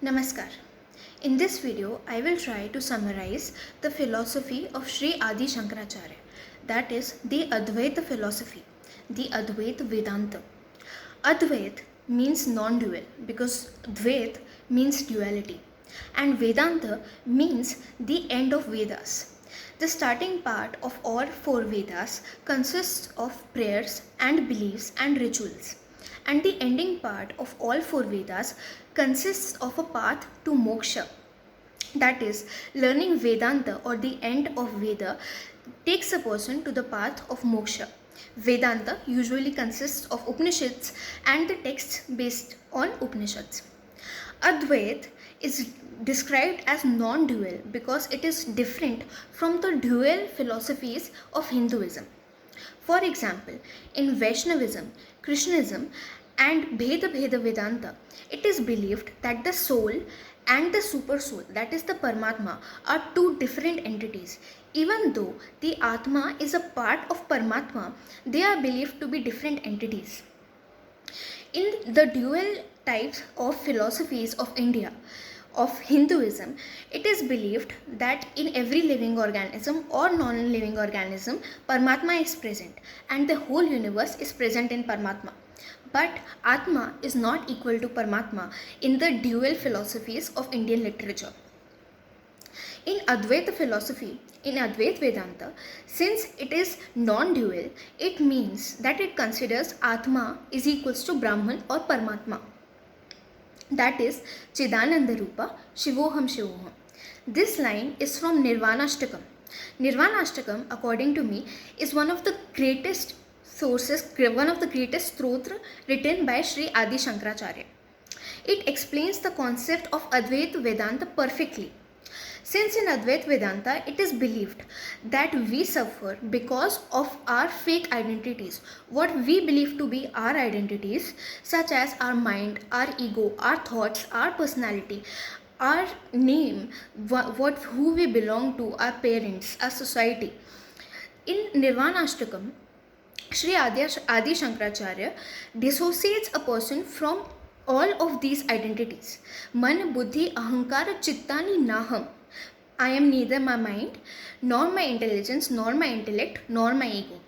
Namaskar. In this video, I will try to summarize the philosophy of Sri Adi Shankaracharya, that is the Advaita philosophy, the Advaita Vedanta. Advait means non-dual because Dvait means duality and Vedanta means the end of Vedas. The starting part of all four Vedas consists of prayers and beliefs and rituals, and the ending part of all four Vedas consists of a path to moksha. That is, learning Vedanta or the end of Veda takes a person to the path of moksha. Vedanta usually consists of Upanishads and the texts based on Upanishads. Advait is described as non-dual because it is different from the dual philosophies of Hinduism. For example, in Vaishnavism, Krishnaism, and Bheda Vedanta, it is believed that the soul and the super soul, that is the Paramatma, are two different entities. Even though the Atma is a part of Paramatma, they are believed to be different entities. In the dual types of philosophies of India, of Hinduism, it is believed that in every living organism or non-living organism, Paramatma is present and the whole universe is present in Paramatma. But Atma is not equal to Paramatma in the dual philosophies of Indian literature. In Advaita philosophy, in Advaita Vedanta, since it is non-dual, it means that it considers Atma is equals to Brahman or Paramatma. That is Chidananda Rupa Shivoham Shivoham. This line is from Nirvanashtakam. Nirvanashtakam, according to me, is one of the greatest sources, one of the greatest stotra written by Sri Adi Shankaracharya. It explains the concept of Advaita Vedanta perfectly. Since in Advaita Vedanta, it is believed that we suffer because of our fake identities, what we believe to be our identities, such as our mind, our ego, our thoughts, our personality, our name, who we belong to, our parents, our society. In Nirvanashtakam, Sri Adi Shankaracharya dissociates a person from all of these identities. Man, buddhi, ahankara, chittani, naham. I am neither my mind, nor my intelligence, nor my intellect, nor my ego.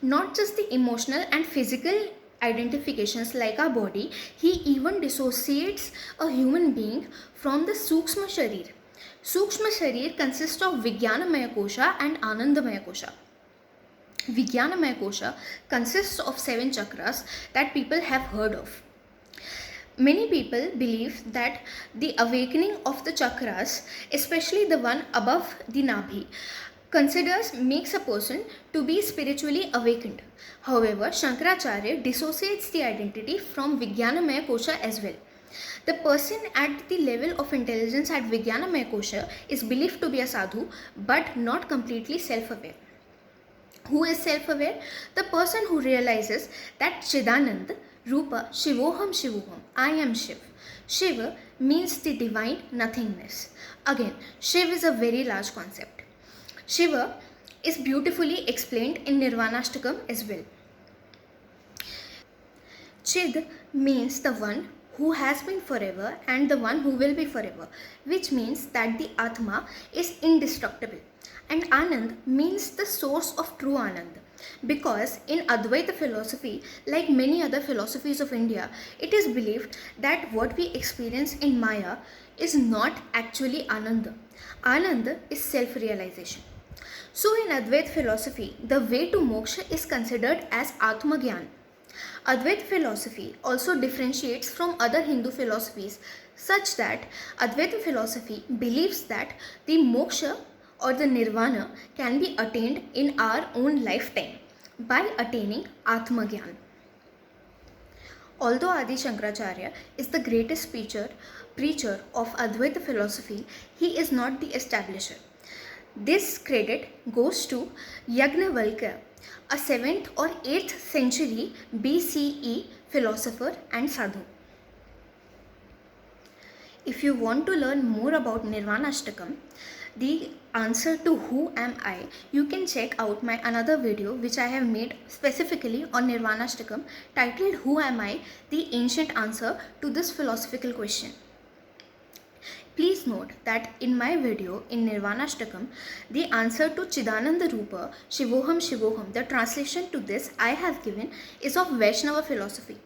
Not just the emotional and physical identifications like our body, he even dissociates a human being from the Sukshma Sharir. Sukshma Sharir consists of Vijnanamaya Kosha and Anandamaya Kosha. Vijnanamaya Kosha consists of 7 chakras that people have heard of. Many people believe that the awakening of the chakras, especially the one above the Nabhi, makes a person to be spiritually awakened. However, Shankaracharya dissociates the identity from Vijnanamaya Kosha as well. The person at the level of intelligence at Vijnanamaya Kosha is believed to be a sadhu, but not completely self-aware. Who is self-aware? The person who realizes that Chidanand, Rupa, Shivoham Shivoham, I am Shiv. Shiva means the divine nothingness. Again, Shiv is a very large concept. Shiva is beautifully explained in Nirvanashtakam as well. Chid means the one who has been forever and the one who will be forever, which means that the Atma is indestructible. And Anand means the source of true Anand. Because in Advaita philosophy, like many other philosophies of India, it is believed that what we experience in Maya is not actually Ananda. Ananda is self-realization. So in Advaita philosophy, the way to moksha is considered as Atma Gyan. Advaita philosophy also differentiates from other Hindu philosophies such that Advaita philosophy believes that the moksha or the nirvana can be attained in our own lifetime by attaining Atma Gyan. Although Adi Shankaracharya is the greatest preacher of Advaita philosophy, he is not the establisher. This credit goes to Yagnavalkya, a 7th or 8th century BCE philosopher and sadhu. If you want to learn more about Nirvanashtakam, the answer to who am I, you can check out my another video which I have made specifically on Nirvanashtakam titled Who Am I? The Ancient Answer to this philosophical question. Please note that in my video in Nirvanashtakam, the answer to Chidananda Rupa, Shivoham Shivoham, the translation to this I have given is of Vaishnava philosophy.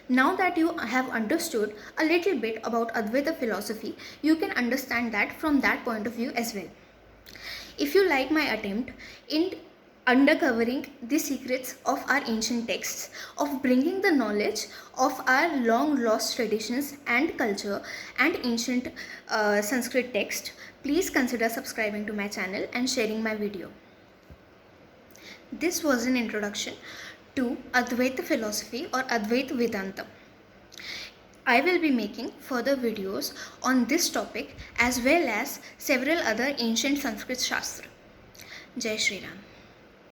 Now that you have understood a little bit about Advaita philosophy, you can understand that from that point of view as well. If you like my attempt in uncovering the secrets of our ancient texts, of bringing the knowledge of our long lost traditions and culture and ancient Sanskrit text, please consider subscribing to my channel and sharing my video. This was an introduction to Advaita philosophy or Advaita Vedanta. I will be making further videos on this topic as well as several other ancient Sanskrit Shastra. Jai Shri Ram.